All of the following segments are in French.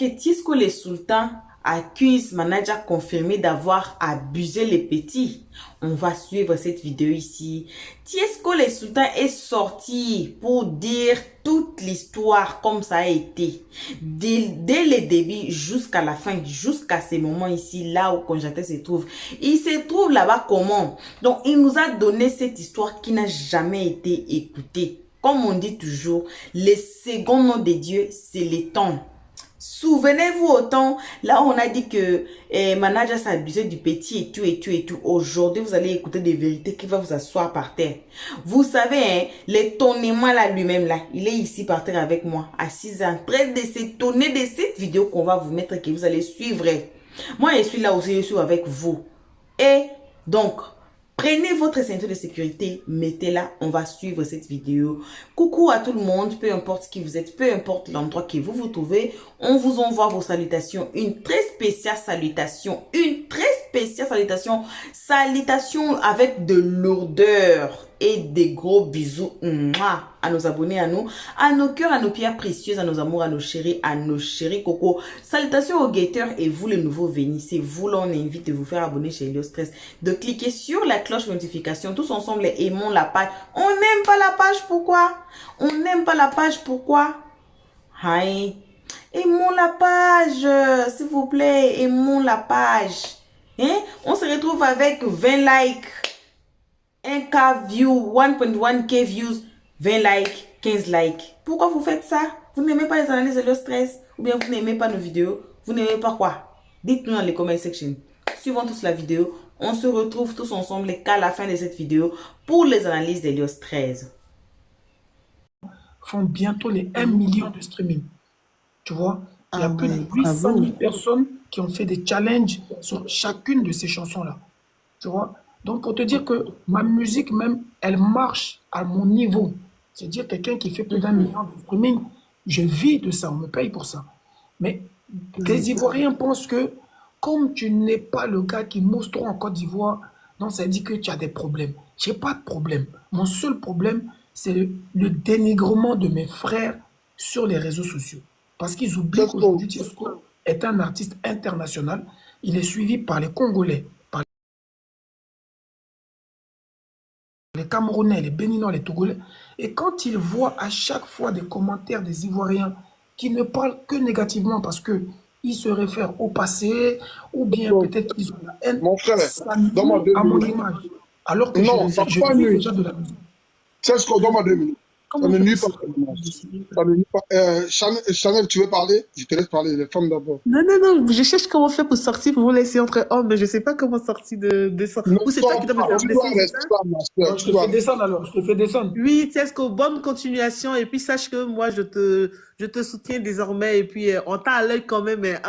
que Tiesco les sultans accuse manager confirmé d'avoir abusé les petits. On va suivre cette vidéo ici. Tiesco les sultans est sorti pour dire toute l'histoire comme ça a été. Dès le début jusqu'à la fin, jusqu'à ces moments ici, là où Konjaté se trouve. Il se trouve là-bas comment? Donc, il nous a donné cette histoire qui n'a jamais été écoutée. Comme on dit toujours, les seconds noms de Dieu, c'est les temps. Souvenez-vous autant, là on a dit que manager s'est abusé du petit et tout et tout et tout. Aujourd'hui, vous allez écouter des vérités qui vont vous asseoir par terre. Vous savez, hein, l'étonnement là lui-même là, il est ici par terre avec moi, assis en train de s'étonner de cette vidéo qu'on va vous mettre et que vous allez suivre. Moi, je suis là aussi, je suis avec vous. Et donc, prenez votre ceinture de sécurité, mettez-la, on va suivre cette vidéo. Coucou à tout le monde, peu importe qui vous êtes, peu importe l'endroit que vous vous trouvez, on vous envoie vos salutations, une très spéciale salutation, salutation avec de lourdeur et des gros bisous à nos abonnés, à nous, à nos cœurs, à nos pierres précieuses, à nos amours, à nos chéris coco. Salutations aux guetteurs et vous les nouveaux venus, c'est vous là on invite de vous faire abonner chez Helios Stress, de cliquer sur la cloche de notification, tous ensemble aimons la page. On n'aime pas la page, pourquoi? On n'aime pas la page, pourquoi? Hi. Aimons la page, s'il vous plaît, aimons la page. Hein? On se retrouve avec 20 likes, 1K view, 1.1K views, 20 likes, 15 likes. Pourquoi vous faites ça? Vous n'aimez pas les analyses de le stress? Ou bien vous n'aimez pas nos vidéos? Vous n'aimez pas quoi? Dites-nous dans les comment section. Suivons tous la vidéo. On se retrouve tous ensemble qu'à la fin de cette vidéo pour les analyses d'Helios 13. Font bientôt les 1 million de streaming. Tu vois, il y a plus de 800 000 personnes qui ont fait des challenges sur chacune de ces chansons-là. Tu vois, donc pour te dire que ma musique même, elle marche à mon niveau. C'est-à-dire quelqu'un qui fait plus d'1 million de streaming, je vis de ça, on me paye pour ça. Mais les Ivoiriens pensent que comme tu n'es pas le gars qui montre trop en Côte d'Ivoire, donc ça dit que tu as des problèmes. Je n'ai pas de problème. Mon seul problème, c'est le dénigrement de mes frères sur les réseaux sociaux. Parce qu'ils oublient qu'aujourd'hui, Tiesco est un artiste international. Il est suivi par les Congolais, par les Camerounais, les Béninois, les Togolais. Et quand ils voient à chaque fois des commentaires des Ivoiriens qui ne parlent que négativement parce qu'ils se réfèrent au passé, ou bien peut-être qu'ils ont la haine, Mon frère, ça nuit à mon image. Alors que non, ça je pas vis nuit. déjà de la musique. Tiesco, donne-moi 2 minutes. Ça ne nuit pas. Ça ne nuit pas. Chanel, tu veux parler? Je te laisse parler, les femmes d'abord. Non, non, non, je cherche comment faire pour sortir, pour vous laisser entre hommes, mais je sais pas comment sortir de ça. Ne Ou c'est toi qui dois me faire tu dois descendre, c'est rester ça? là, ma soeur. Donc, je te fais descendre alors, je te fais descendre. Oui, Tiesco, bonne continuation, et puis sache que moi, je te soutiens désormais, et puis on t'a à l'œil quand même, mais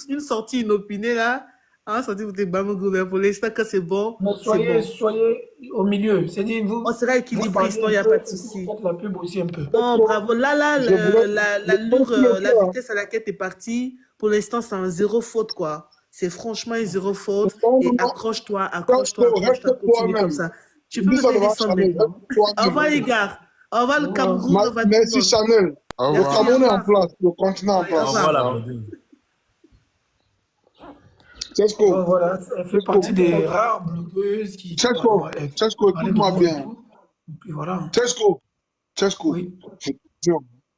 une sortie inopinée là, hein, sortie pour tes bamogou, mais pour l'instant, que c'est bon, Mais c'est bon. soyez au milieu. C'est-à-dire, On sera équilibriste, il n'y a pas de souci. Faites la pub aussi un peu. Non, bravo. Là, la la vitesse à laquelle tu es parti, pour l'instant, c'est un zéro faute, quoi. C'est franchement un zéro faute. Et accroche-toi, continue comme ça. Tu peux me faire descendre maintenant. Au revoir, les gars. Au revoir, le Cameroun. Au revoir, tout le Merci, monde. Chanel. Au Le revoir. Cameroun est en place, le continent en Ouais, au place. revoir. Voilà. Tiesco, Donc voilà, elle fait partie des rares blogueuses qui Tiesco, parlaient de écoute-moi moi et bien. tout. Et puis voilà. Tiesco, Oui.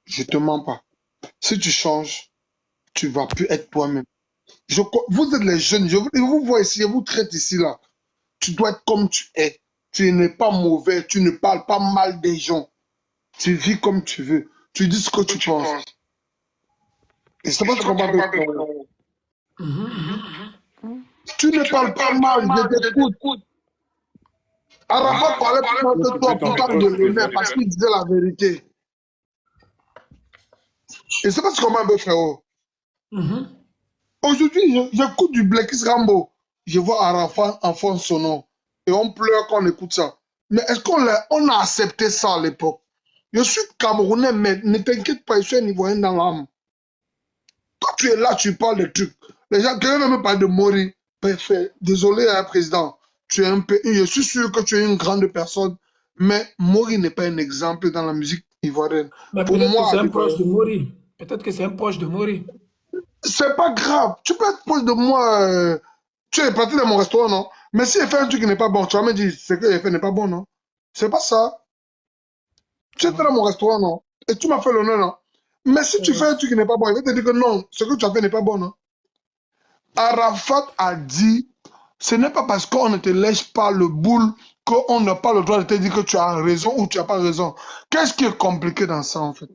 je te mens pas. Si tu changes, tu vas plus être toi-même. Vous êtes les jeunes, je vous vois ici, je vous traite ici là. Tu dois être comme tu es. Tu n'es pas mauvais, tu ne parles pas mal des gens. Tu vis comme tu veux. Tu dis ce que tu penses. Et c'est pas ce qu'on va faire. Tu ne parles pas mal, je t'écoute. Arafat parlait plus mal que toi pour parler de l'honneur parce qu'il disait la vérité. Et c'est pas ce qu'on m'a fait, frérot. Aujourd'hui, j'écoute du Blekis Rambo. Je vois Arafat en fond sonore. Et on pleure quand on écoute ça. Mais est-ce qu'on a accepté ça à l'époque? Je suis Camerounais, mais ne t'inquiète pas, je suis un Ivoirien dans l'âme. Quand tu es là, tu parles de trucs. Les gens, quelqu'un même parle de Mori. Désolé, hein, président. Je suis sûr que tu es une grande personne, mais Mori n'est pas un exemple dans la musique ivoirienne. Mais Pour peut-être que moi, c'est un proche de Mori. Peut-être que c'est un proche de Mori. C'est pas grave. Tu peux être proche de moi. Tu es parti dans mon restaurant, non? Mais si il fait un truc qui n'est pas bon, tu vas me dire, ce qu'il fait n'est pas bon, non? C'est pas ça. Tu Ça étais va. dans mon restaurant, non? Et tu m'as fait l'honneur, non? Mais si tu fais un truc qui n'est pas bon, il va te dire que non, ce que tu as fait n'est pas bon, non? Arafat a dit, ce n'est pas parce qu'on ne te lèche pas le boule qu'on n'a pas le droit de te dire que tu as raison ou tu n'as pas raison. Qu'est-ce qui est compliqué dans ça, en fait?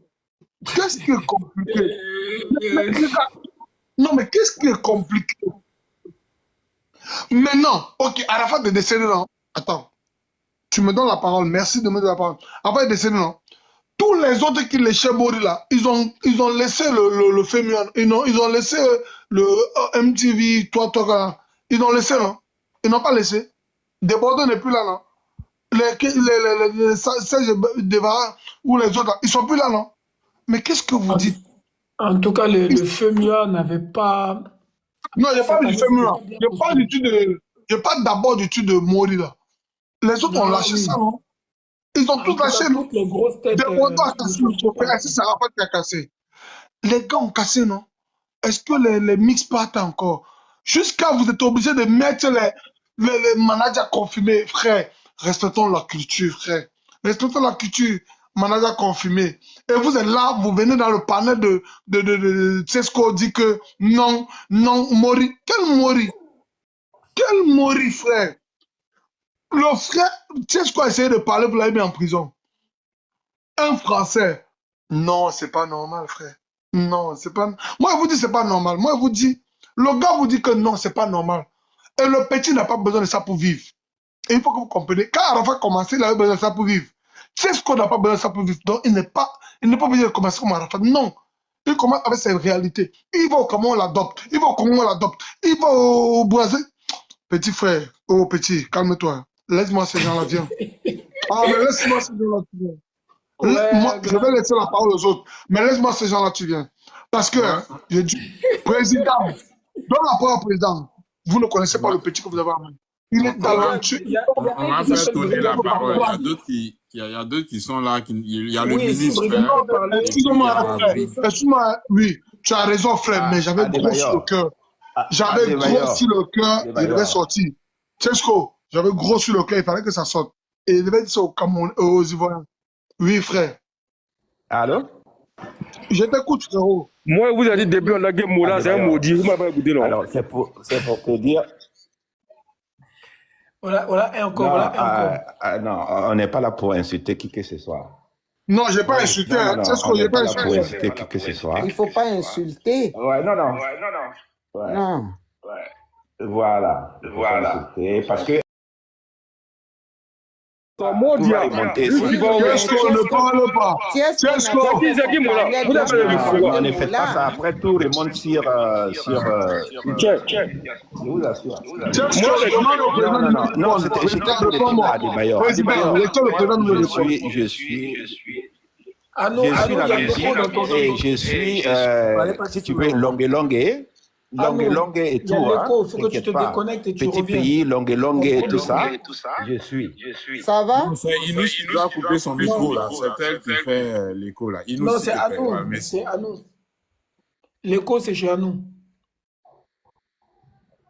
Qu'est-ce qui est compliqué? Non, mais qu'est-ce qui est compliqué? Maintenant, ok, Arafat est décédé, non? Attends, tu me donnes la parole, merci de me donner la parole. Arafat est décédé, non? Tous les autres qui léchaient Mori là, ils ont laissé le Fémion, ils ont laissé le MTV, toi, ils ont laissé, non? Ils n'ont pas laissé. Desbordes n'est plus là, non? Les Serge Devara ou les autres, là, ils sont plus là, non? Mais qu'est-ce que vous En, dites? en tout cas, le FEMUA n'avait pas. Non, il n'y a pas Cette du année, c'était Fémion. pas bien Il postulé. n'y a pas d'abord du tout de Mori là. Les autres ont Ah lâché ça, oui. non? Ils ont En tout tout cas, lâché, non? toutes les grosses têtes Desbordes a ne cassé sont le toujours trophée. pas Est-ce que restés. c'est Arafat qui a cassé? Les gars ont cassé, non? Est-ce que les mix partent encore? Jusqu'à vous êtes obligé de mettre les managers confirmés, frère. Respectons la culture, frère. Respectons la culture, manager confirmé. Et vous êtes là, vous venez dans le panel de Tesco dit que non, non, Mori. Quel Mori? Quel Mori, frère? Le frère, Tesco a essayé de parler, vous l'avez mis en prison. Un Français. Non, c'est pas normal, frère. Non, c'est pas. Moi, je vous dis, c'est pas normal. Moi, je vous dis, le gars vous dit que non, c'est pas normal. Et le petit n'a pas besoin de ça pour vivre. Et il faut que vous compreniez. Quand Arafat a commencé, il avait besoin de ça pour vivre. C'est ce qu'on n'a pas besoin de ça pour vivre. Donc, il n'est pas obligé de commencer comme Arafat. Non. Il commence avec ses réalités. Il va au Cameroun, on l'adopte. Il va au Congo, on l'adopte. Il va au Brésil. Petit frère, oh petit, calme-toi. Laisse-moi ces gens-là, viens. Ah, mais laisse-moi ces gens-là, viens. Moi, Ouais, je vais grand. laisser la parole aux autres. Mais laisse-moi ces gens-là, tu viens. Parce que, Ouais, je dis, président, donne la parole au président. Vous ne connaissez pas ouais. le petit que vous avez amené. Il est Regarde, talentueux. On un va qui faire s'appelle tourner la Brigade peut parole. Il y a parler. d'autres qui sont là. Il y a le Oui, si ministre, Brigade hein, peut parler, et puis il y Excuse-moi, a frère. c'est ça. Excuse-moi, oui. Tu as raison, frère, mais j'avais gros sur le Adebayor. cœur. J'avais gros sur le cœur, il devait Adebayor. sortir. Tesco, j'avais gros sur le cœur, il fallait que ça sorte. Et il devait dire ça au Cameroun, aux Ivoiriens. Oui, frère. Allô? Je t'écoute, frérot. Moi, vous avez dit depuis on a dit Moula, c'est un Adebayor. maudit. Vous m'avez pas écouté, non? Alors, c'est pour te dire. Voilà, voilà, et encore, Non, voilà, et encore. non, on n'est pas là pour insulter qui que ce soit. Non, j'ai pas ouais. insulté. Non, non, Hein. non, Tesco, on j'ai n'est pas pas là pour insulté. insulter qui que ce soit. Il faut pas insulter. Ouais, non, non. Ouais, Non. voilà. Il faut pas insulter parce que Mon tout va diable. remonter. Lui qui va au Tesco, ne parle pas. Tiesco n'a Tesco. pas C'est qui, Moula? parlé Vous avez de le parler Non, pouvoir. ne faites pas ça. Moula. Après, tout remonte sur. Tiens. Je vous assure. Tesco, Moi, demande au Non, président non, de non, me non, répondre. j'étais Président, pour le dire réponds-moi. à Adebayor. Président, Adebayor, laissez le président de me répondre. je suis Anno, Je suis Anno, la il y a musique l'écho dans ton et je suis, Fallait pas si tu dire veux, non. longue et Anno, et il y a tout, hein, l'écho, il faut que tu te t'inquiète pas. déconnectes et tu Petit reviens. pays, longue et tout Comprends-le. ça, je suis. Ça va? Non, c'est Inus qui doit couper son micro, là. C'est elle qui fait l'écho, là. Inus, Non, s'il c'est te plaît. Anno, Ouais, merci. c'est Anno. L'écho, c'est chez Anno.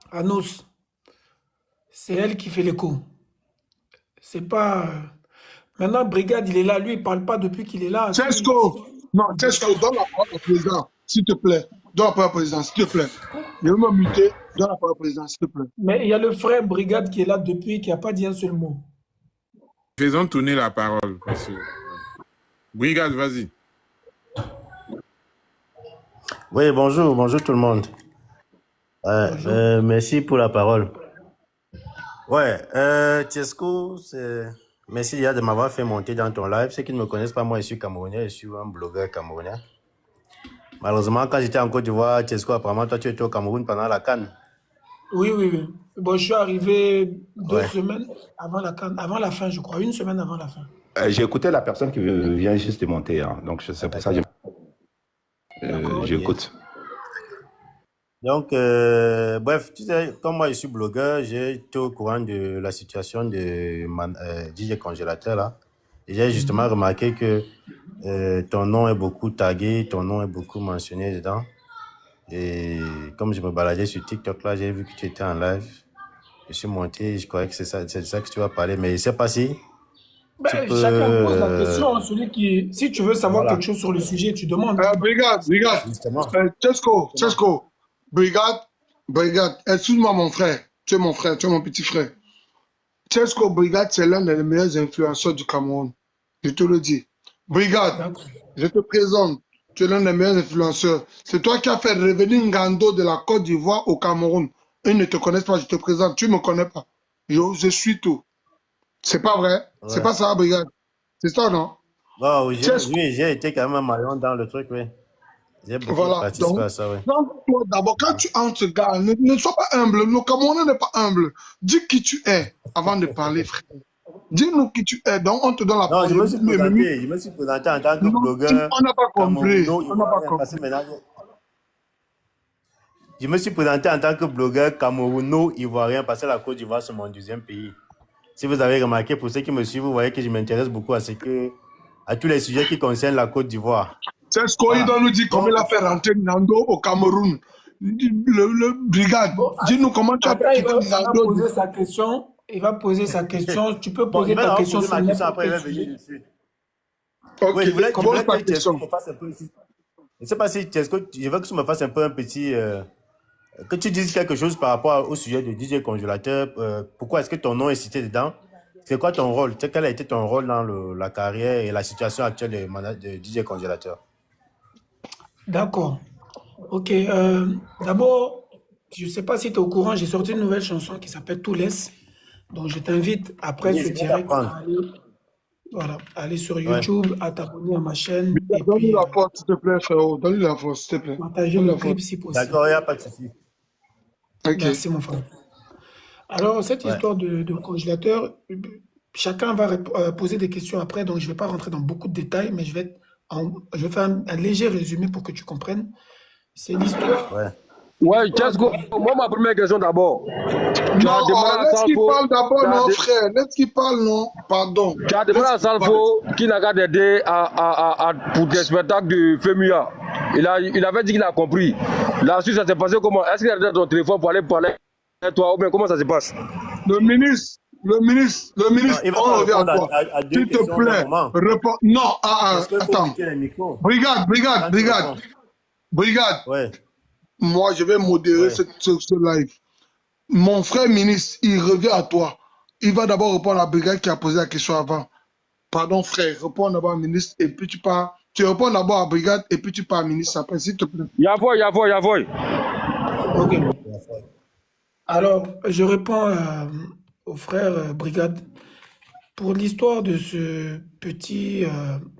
Anous, c'est elle qui fait l'écho. C'est pas. Maintenant, Brigade, il est là. Lui, il parle pas depuis qu'il est là. Tesco, non, Tesco, donne la parole au président, s'il te plaît. Donne la parole au président, s'il te plaît. Je vais me muter. Donne la parole au président, s'il te plaît. Mais il y a le frère Brigade qui est là depuis, qui n'a pas dit un seul mot. Faisons tourner la parole. Parce que... Brigade, vas-y. Oui, bonjour, bonjour tout le monde. Merci pour la parole. Ouais, Tiesco, merci déjà de m'avoir fait monter dans ton live. Ceux qui ne me connaissent pas, moi je suis camerounais, je suis un blogueur camerounais. Malheureusement, quand j'étais en Côte d'Ivoire, Tiesco, apparemment, toi tu étais au Cameroun pendant la CAN. Oui, oui, oui. Bon, je suis arrivé 2 Ouais. semaines avant la CAN, avant la fin, je crois. 1 semaine avant la fin. J'ai écouté la personne qui vient juste de monter, hein, donc c'est pour ça que D'accord. j'écoute. Donc, bref, tu sais, comme moi je suis blogueur, j'ai été au courant de la situation de DJ Congélateur là. Et j'ai justement remarqué que ton nom est beaucoup tagué, ton nom est beaucoup mentionné dedans. Et comme je me baladais sur TikTok, là, j'ai vu que tu étais en live. Je suis monté, je croyais que c'est ça que tu vas parler, mais je ne sais pas si tu Ben, peux... chacun pose la question, hein, celui qui... Si tu veux savoir Voilà, quelque chose sur le sujet, tu demandes. Brigade. justement. Chesco. Brigade. Excuse-moi, mon frère. Tu es mon frère, tu es mon petit frère. Chesco Brigade, c'est l'un des meilleurs influenceurs du Cameroun. Je te le dis. Brigade, D'accord. je te présente. Tu es l'un des meilleurs influenceurs. C'est toi qui as fait revenir Ngando de la Côte d'Ivoire au Cameroun. Ils ne te connaissent pas, je te présente. Tu ne me connais pas. Je suis tout. C'est pas vrai? C'est Ouais. pas ça, Brigade. C'est ça, non? Wow, Chesco. oui, j'ai été quand même un maillon dans le truc, oui. J'ai beaucoup Voilà. participé Donc, à ça, oui. toi d'abord, quand tu entres, gars, ne sois pas humble. Le Camerounais n'est pas humble. Dis qui tu es avant de parler, frère. Dis-nous qui tu es. Donc, on te donne la Non, parole. je me suis présenté en tant que Non, blogueur on n'a pas compris. On n'a pas camerouno-ivoirien. Parce que compris. maintenant, je me suis présenté en tant que blogueur camerouno-ivoirien parce que la Côte d'Ivoire, c'est mon deuxième pays. Si vous avez remarqué, pour ceux qui me suivent, vous voyez que je m'intéresse beaucoup à tous les sujets qui concernent la Côte d'Ivoire. C'est ce qu'il Voilà. doit nous dire comment il a Donc, fait rentrer Nando au Cameroun. Le brigade, Bon, dis-nous comment tu as après, fait quitter il va Nando. poser sa question. Il va poser sa question. Tu peux bon, je poser vais ta d'abord question poser sur ma question, n'importe après, je quel vais venir sujet. dessus. Ok, Oui, je voulais commence ta que Chesco question. me fasse un peu... Je ne sais pas si Chesco, je veux que tu me fasses un peu un petit... que tu dises quelque chose par rapport au sujet de DJ Congélateur. Pourquoi est-ce que ton nom est cité dedans? C'est quoi ton rôle? Quel a été ton rôle dans la carrière et la situation actuelle de DJ Congélateur? D'accord. Ok. D'abord, je ne sais pas si tu es au courant, j'ai sorti une nouvelle chanson qui s'appelle Tout laisse. Donc, je t'invite après Oui, ce je viens direct d'apprendre. à aller sur Ouais. YouTube, à t'abonner à ma chaîne et Donne-lui puis la force, s'il te plaît, frérot. Donne-lui la force, s'il te plaît. partager Donne-lui le la force. clip si possible. D'accord, il n'y a pas de souci. Ok. Merci, mon frère. Alors, cette Ouais. histoire de congélateur, chacun va poser des questions après, donc je ne vais pas rentrer dans beaucoup de détails, mais je vais faire un léger résumé pour que tu comprennes. C'est l'histoire. Ouais. Ouais, Chesco, moi, ma première question d'abord. Tu as Non, demandé à laisse qu'il Salvo, parle d'abord, tu as non, de- frère. Laisse qu'il parle, non. Pardon. tu as demandé Laisse à qu'il parle. Salvo qui n'a qu'à t'aider pour des spectacles de FEMUA. Il avait dit qu'il a compris. La suite, ça s'est passé comment? Est-ce qu'il a donné ton téléphone pour aller parler avec toi ou bien comment ça se passe? Le ministre, Non, il va on pas revient à répondre toi. à deux S'il te questions au même plaît, moment. réponds. Non, Est-ce qu'il faut attends. muter les micros Brigade. quand tu réponds? Ouais, Moi, je vais modérer ouais. ce live. Mon frère ministre, il revient à toi. Il va d'abord répondre à la brigade qui a posé la question avant. Pardon, frère, réponds d'abord à ministre et puis tu pars. Tu réponds d'abord à la brigade et puis tu pars à ministre après, s'il te plaît. Yavoy. Ok. Alors, je réponds au frère Brigade. Pour l'histoire de ce petit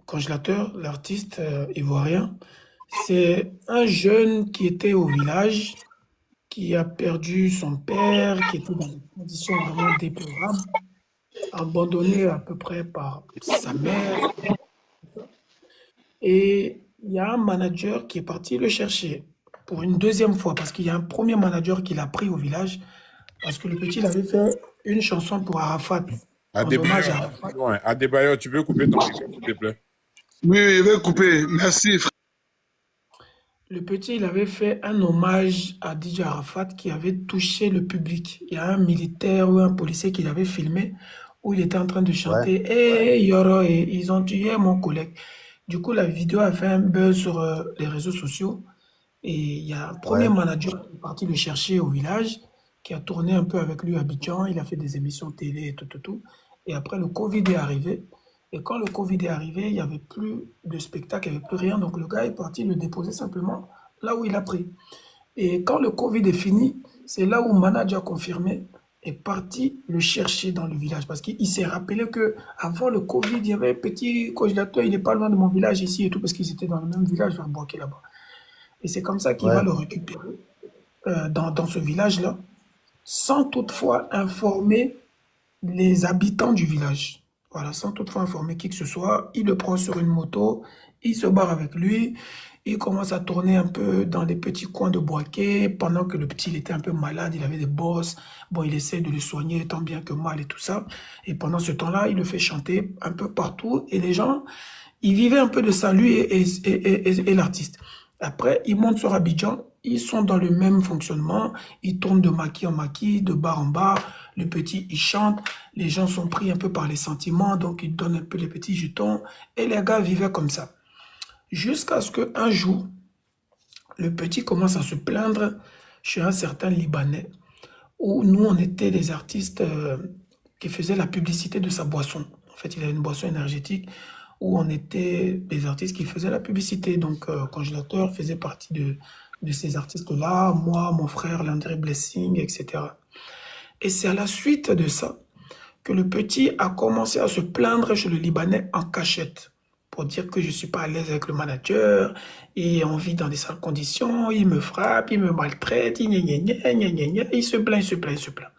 congélateur, l'artiste ivoirien, c'est un jeune qui était au village, qui a perdu son père, qui était dans des conditions vraiment déplorables, abandonné à peu près par sa mère. Et il y a un manager qui est parti le chercher pour une deuxième fois, parce qu'il y a un premier manager qui l'a pris au village, parce que le petit il avait fait une chanson pour Arafat, en hommage à Arafat. Ouais, Adebayor, tu peux couper ton micro, s'il te plaît. Oui, je vais couper. Merci, frère. Le petit, il avait fait un hommage à DJ Arafat qui avait touché le public. Il y a un militaire ou un policier qui l'avait filmé où il était en train de Ouais. chanter « Hey Yoro, et ils ont tué mon collègue ». Du coup, la vidéo a fait un buzz sur les réseaux sociaux. Et il y a un premier Ouais. manager qui est parti le chercher au village, qui a tourné un peu avec lui à Abidjan. Il a fait des émissions télé et tout. Et après, le Covid est arrivé. Et quand le Covid est arrivé, il n'y avait plus de spectacle, il n'y avait plus rien. Donc le gars est parti le déposer simplement là où il a pris. Et quand le Covid est fini, c'est là où Manadja confirmé est parti le chercher dans le village. Parce qu'il s'est rappelé que avant le Covid, il y avait un petit congélateur, il n'est pas loin de mon village ici et tout, parce qu'ils étaient dans le même village vers Boaké là-bas. Et c'est comme ça qu'il va Ouais. le récupérer dans ce village-là, sans toutefois informer les habitants du village. Voilà, sans toutefois informer qui que ce soit. Il le prend sur une moto, il se barre avec lui, il commence à tourner un peu dans les petits coins de Boaké, pendant que le petit il était un peu malade, il avait des bosses. Bon, il essaie de le soigner tant bien que mal et tout ça. Et pendant ce temps-là, il le fait chanter un peu partout. Et les gens, ils vivaient un peu de ça, lui et l'artiste. Après, il monte sur Abidjan ils sont dans le même fonctionnement. Ils tournent de maquis en maquis, de bar en bar. Le petit, il chante. Les gens sont pris un peu par les sentiments, donc ils donnent un peu les petits jetons. Et les gars vivaient comme ça. Jusqu'à ce qu'un jour, le petit commence à se plaindre chez un certain Libanais, où nous, on était des artistes qui faisaient la publicité de sa boisson. En fait, il a une boisson énergétique où on était des artistes qui faisaient la publicité. Donc, Congélateur faisait partie de ces artistes-là, moi, mon frère, Landry Blessing, etc. Et c'est à la suite de ça que le petit a commencé à se plaindre chez le Libanais en cachette pour dire que je ne suis pas à l'aise avec le manager et on vit dans des sales conditions, il me frappe, il me maltraite, il se plaint, il se plaint, il se plaint.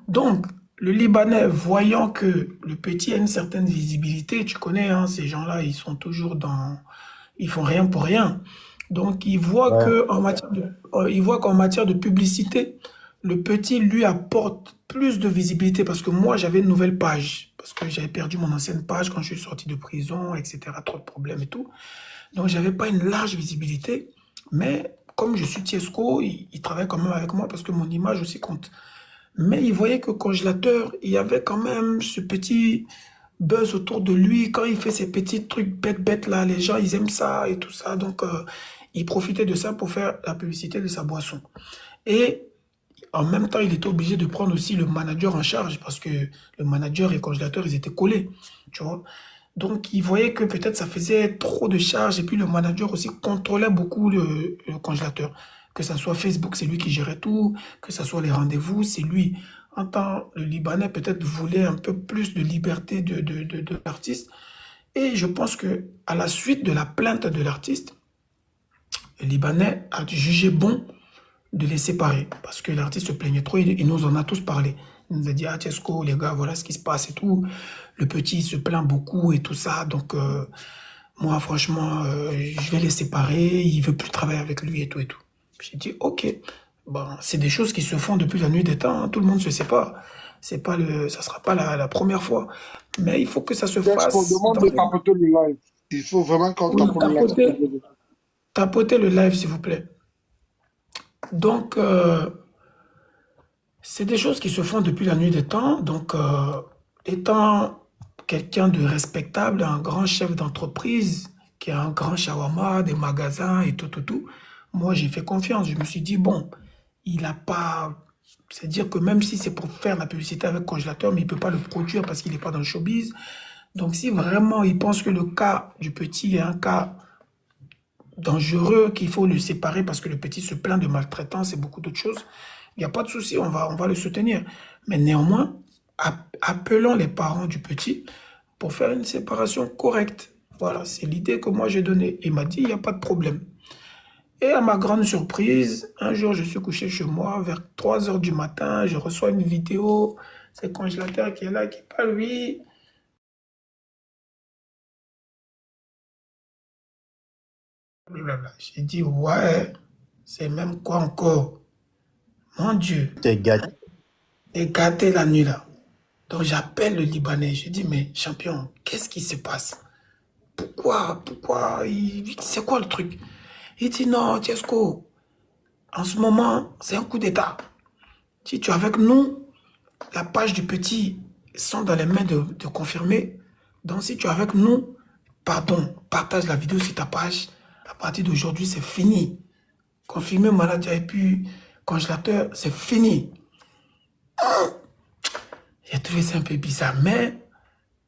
Donc, le Libanais, voyant que le petit a une certaine visibilité, tu connais, hein, ces gens-là, ils sont toujours dans... Ils font rien pour rien. Donc, Ouais. il voit qu'en matière de publicité, le petit lui apporte plus de visibilité parce que moi, j'avais une nouvelle page. Parce que j'avais perdu mon ancienne page quand je suis sorti de prison, etc. Trop de problèmes et tout. Donc, j'avais pas une large visibilité. Mais comme je suis Tiesco, il travaille quand même avec moi parce que mon image aussi compte. Mais il voyait que Congélateur, il y avait quand même ce petit buzz autour de lui. Quand il fait ces petits trucs bêtes là, les gens, ils aiment ça et tout ça. Donc, il profitait de ça pour faire la publicité de sa boisson. Et en même temps, il était obligé de prendre aussi le manager en charge parce que le manager et le Congélateur, ils étaient collés, tu vois. Donc, il voyait que peut-être ça faisait trop de charges et puis le manager aussi contrôlait beaucoup le Congélateur. Que ça soit Facebook, c'est lui qui gérait tout, que ça soit les rendez-vous, c'est lui. En temps, le Libanais peut-être voulait un peu plus de liberté de l'artiste. Et je pense que à la suite de la plainte de l'artiste, le Libanais a jugé bon de les séparer parce que l'artiste se plaignait trop, il nous en a tous parlé. Il nous a dit, ah Tiesco, les gars, voilà ce qui se passe et tout. Le petit il se plaint beaucoup et tout ça, donc moi franchement, je vais les séparer, il veut plus travailler avec lui et tout et tout. J'ai dit, ok, bon, c'est des choses qui se font depuis la nuit des temps, hein. Tout le monde se sépare. C'est pas ça sera pas la première fois, mais il faut que ça se Qu'est-ce qu'on fasse demande dans de les... tapoter le live? Il faut vraiment qu'on Oui, tape le live. tapotez le live s'il vous plaît. Donc, c'est des choses qui se font depuis la nuit des temps. Donc, étant quelqu'un de respectable, un grand chef d'entreprise, qui a un grand shawarma, des magasins et tout, tout, tout, moi, j'ai fait confiance. Je me suis dit, bon, il n'a pas... C'est-à-dire que même si c'est pour faire la publicité avec congélateur, mais il ne peut pas le produire parce qu'il n'est pas dans le showbiz. Donc, si vraiment il pense que le cas du petit est un cas dangereux, qu'il faut le séparer parce que le petit se plaint de maltraitance et beaucoup d'autres choses, il n'y a pas de souci, on va le soutenir. Mais néanmoins, appelons les parents du petit pour faire une séparation correcte. Voilà, c'est l'idée que moi j'ai donnée. Il m'a dit, il n'y a pas de problème. Et à ma grande surprise, un jour, je suis couché chez moi, vers 3 heures du matin, je reçois une vidéo, c'est le congélateur qui est là, qui parle, oui. Blablabla. J'ai dit, ouais, c'est même quoi encore? Mon Dieu, T'es gâté. t'es gâté la nuit là. Donc j'appelle le Libanais, je dis, mais champion, qu'est-ce qui se passe? Pourquoi, c'est quoi le truc? Il dit, non, Tiesco, en ce moment, c'est un coup d'État. Si tu es avec nous, la page du petit sont dans les mains de confirmer. Donc si tu es avec nous, pardon, partage la vidéo sur ta page. À partir d'aujourd'hui, c'est fini. Confirmer maladie et puis congélateur, c'est fini. J'ai trouvé ça un peu bizarre, mais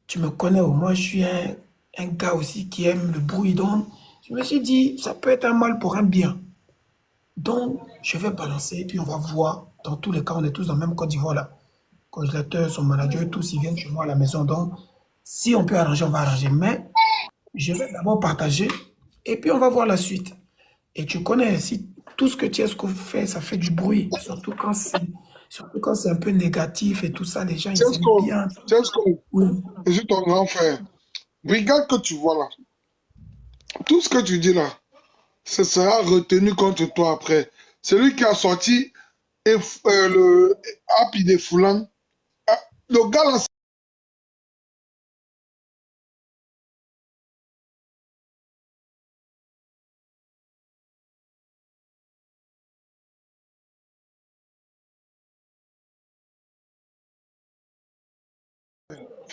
tu me connais, moi je suis un gars aussi qui aime le bruit, donc je me suis dit, ça peut être un mal pour un bien. Donc, je vais balancer, et puis on va voir. Dans tous les cas, on est tous dans le même Côte d'Ivoire là. Congélateur, son manager, tous ils viennent chez moi à la maison. Donc, si on peut arranger, on va arranger. Mais je vais d'abord partager, et puis on va voir la suite. Et tu connais, si tout ce que Tiesco fait, ça fait du bruit, surtout quand c'est un peu négatif et tout ça, les gens, ils aiment Tiesco, bien. Tiesco, Oui. je suis ton grand frère. Regarde que tu vois là. Tout ce que tu dis là, ce sera retenu contre toi après. Celui qui a sorti le Happy des Foulans, le gars là,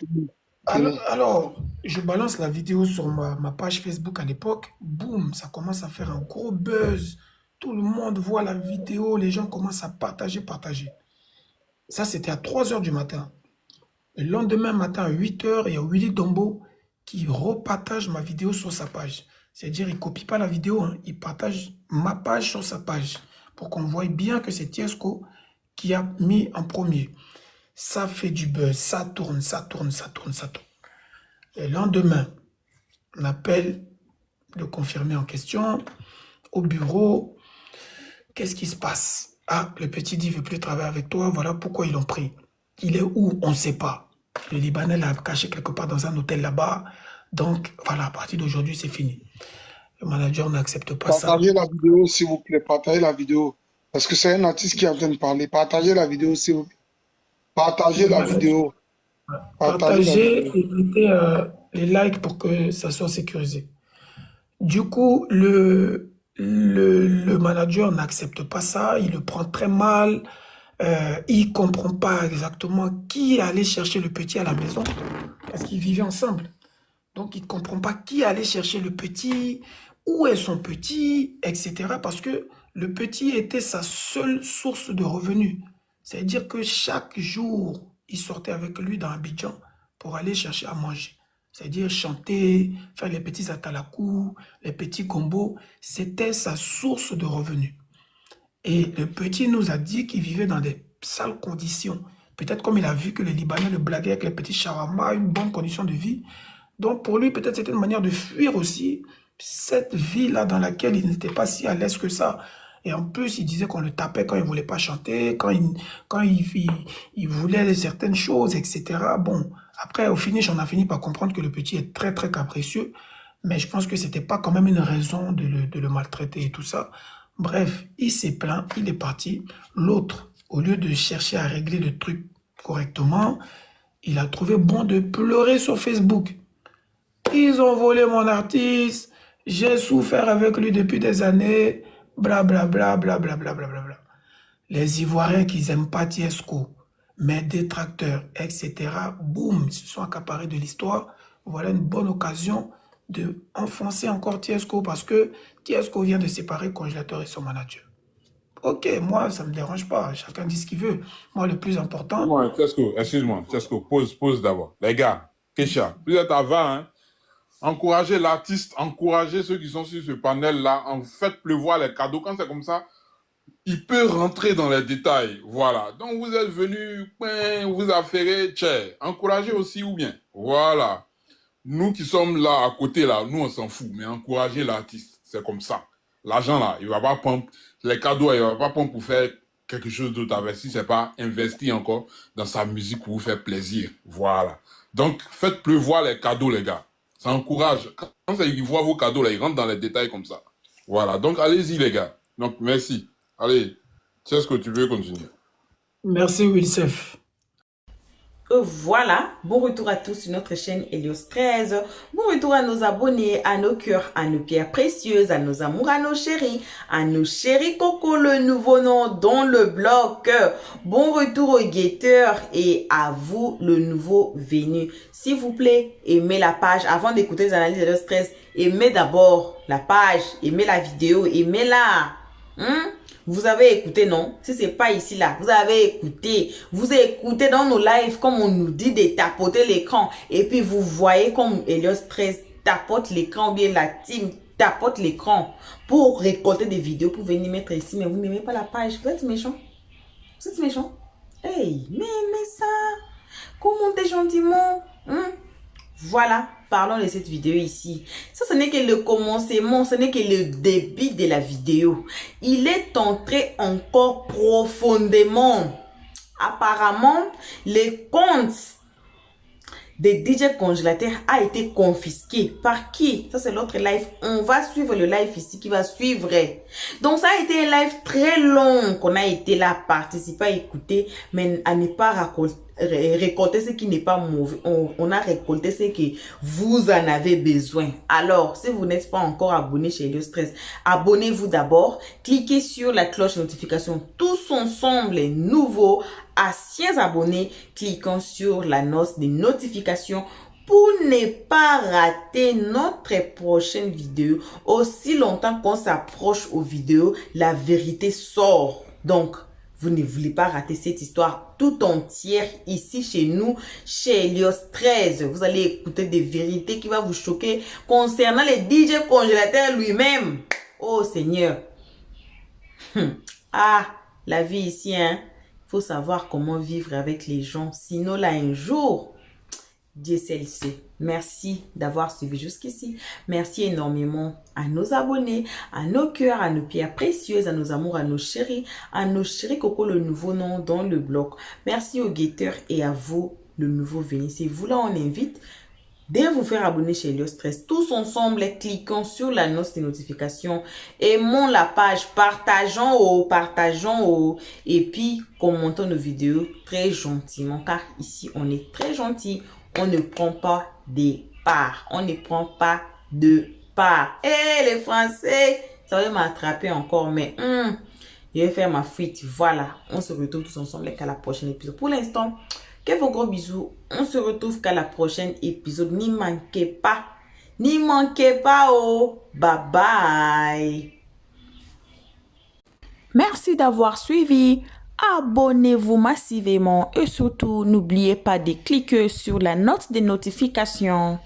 fini. Alors, je balance la vidéo sur ma page Facebook à l'époque. Boum, ça commence à faire un gros buzz. Tout le monde voit la vidéo, les gens commencent à partager. Ça, c'était à 3 heures du matin. Le lendemain matin, à 8 heures, il y a Willy Dombo qui repartage ma vidéo sur sa page. C'est-à-dire, il ne copie pas la vidéo, hein, il partage ma page sur sa page pour qu'on voie bien que c'est Tiesco qui a mis en premier. Ça fait du buzz, ça tourne. Le lendemain, on appelle le confirmé en question au bureau. Qu'est-ce qui se passe? Ah, le petit dit, il ne veut plus travailler avec toi, voilà pourquoi ils l'ont pris. Il est où? On ne sait pas. Le Libanais l'a caché quelque part dans un hôtel là-bas. Donc, voilà, à partir d'aujourd'hui, c'est fini. Le manager n'accepte pas ça. Partagez la vidéo, s'il vous plaît. Partagez la vidéo. Parce que c'est un artiste qui est en train de parler. Partagez la vidéo, s'il vous plaît. Partagez la vidéo. Partagez et mettez les likes pour que ça soit sécurisé. Du coup, le manager n'accepte pas ça. Il le prend très mal. Il ne comprend pas exactement qui allait chercher le petit à la maison. Parce qu'ils vivaient ensemble. Donc, il ne comprend pas qui allait chercher le petit, où est son petit, etc. Parce que le petit était sa seule source de revenus. C'est-à-dire que chaque jour, il sortait avec lui dans Abidjan pour aller chercher à manger. C'est-à-dire chanter, faire les petits atalakou, les petits combos. C'était sa source de revenus. Et le petit nous a dit qu'il vivait dans des sales conditions. Peut-être comme il a vu que les Libanais le blaguaient avec les petits shawarma, une bonne condition de vie. Donc pour lui, peut-être c'était une manière de fuir aussi cette vie-là dans laquelle il n'était pas si à l'aise que ça. Et en plus, il disait qu'on le tapait quand il ne voulait pas chanter, quand il voulait certaines choses, etc. Bon, après, au finish, on a fini par comprendre que le petit est très, très capricieux. Mais je pense que ce n'était pas quand même une raison de le maltraiter et tout ça. Bref, il s'est plaint, il est parti. L'autre, au lieu de chercher à régler le truc correctement, il a trouvé bon de pleurer sur Facebook. Ils ont volé mon artiste, j'ai souffert avec lui depuis des années, blablabla, blablabla, blablabla. Les Ivoiriens qui n'aiment pas Tiesco, mes détracteurs, etc., boum, se sont accaparés de l'histoire. Voilà une bonne occasion de enfoncer encore Tiesco parce que Tiesco vient de séparer Congélateur et son manager. Ok, moi, ça ne me dérange pas. Chacun dit ce qu'il veut. Moi, le plus important... Ouais, Tiesco, excuse-moi. Tiesco, pause d'abord. Les gars, Kesha, vous êtes à 20, hein? Encouragez l'artiste, encouragez ceux qui sont sur ce panel-là. En fait, pleuvoir les cadeaux. Quand c'est comme ça, il peut rentrer dans les détails. Voilà. Donc, vous êtes venu, vous affairez, tchè. Encouragez aussi ou bien. Voilà. Nous qui sommes là, à côté, là, nous, on s'en fout. Mais encouragez l'artiste. C'est comme ça. L'argent, là, il va pas prendre, les cadeaux, il va pas prendre pour faire quelque chose d'autre avec. Si c'est pas investi encore dans sa musique pour vous faire plaisir. Voilà. Donc, faites pleuvoir les cadeaux, les gars. Ça encourage. Quand ils voient vos cadeaux, là, ils rentrent dans les détails comme ça. Voilà. Donc, allez-y, les gars. Donc, merci. Allez, tu sais ce que tu veux continuer. Merci, Wilsef. Voilà, bon retour à tous sur notre chaîne Helios 13. Bon retour à nos abonnés, à nos cœurs, à nos pierres précieuses, à nos amours, à nos chéris Coco, le nouveau nom dans le bloc. Bon retour aux guetteurs et à vous, le nouveau venu. S'il vous plaît, aimez la page. Avant d'écouter les analyses Helios 13, aimez d'abord la page, aimez la vidéo, aimez-la. Vous avez écouté, non? Si c'est pas ici, là, vous avez écouté. Vous écoutez dans nos lives comme on nous dit de tapoter l'écran. Et puis vous voyez comme Helios 13 tapote l'écran ou bien la team tapote l'écran pour récolter des vidéos pour venir mettre ici. Mais vous n'aimez pas la page. Vous êtes méchant. Vous êtes méchant. Hey, mais ça. Commentez gentiment. Voilà, parlons de cette vidéo ici. Ça, ce n'est que le commencement, ce n'est que le début de la vidéo. Il est entré encore profondément. Apparemment, les comptes des DJ Congélateur a été confisqué. Par qui? Ça, c'est l'autre live. On va suivre le live ici qui va suivre. Donc, ça a été un live très long qu'on a été là, participer, à écouter, mais à ne pas récolté ce qui n'est pas mauvais. On a récolté ce que vous en avez besoin. Alors, si vous n'êtes pas encore abonné chez Helios 13, abonnez-vous d'abord. Cliquez sur la cloche de notification. Tous ensemble, les nouveaux, anciens abonnés, cliquons sur la noce de notification pour ne pas rater notre prochaine vidéo. Aussi longtemps qu'on s'approche aux vidéos, la vérité sort. Donc, vous ne voulez pas rater cette histoire tout entière ici chez nous, chez Helios 13. Vous allez écouter des vérités qui vont vous choquer concernant les DJ congélateurs lui-même. Oh Seigneur. Ah, la vie ici, hein. Il faut savoir comment vivre avec les gens. Sinon, là, un jour, Dieu seul sait. Merci d'avoir suivi jusqu'ici. Merci énormément à nos abonnés, à nos cœurs, à nos pierres précieuses, à nos amours, à nos chéris Coco, le nouveau nom dans le blog. Merci aux guetteurs et à vous, le nouveau venu. C'est vous là, on invite de vous faire abonner chez Helios 13. Tous ensemble, cliquons sur la noce de notification, aimons la page, partageons et puis commentons nos vidéos très gentiment, car ici, on est très gentil. On ne prend pas des parts. On ne prend pas de parts. Eh, les Français, ça va m'attraper encore, mais je vais faire ma fuite. Voilà, on se retrouve tous ensemble qu'à la prochaine épisode. Pour l'instant, que vos gros bisous. On se retrouve qu'à la prochaine épisode. N'y manquez pas. N'y manquez pas, oh. Bye bye. Merci d'avoir suivi. Abonnez-vous massivement et surtout, n'oubliez pas de cliquer sur la note de notification.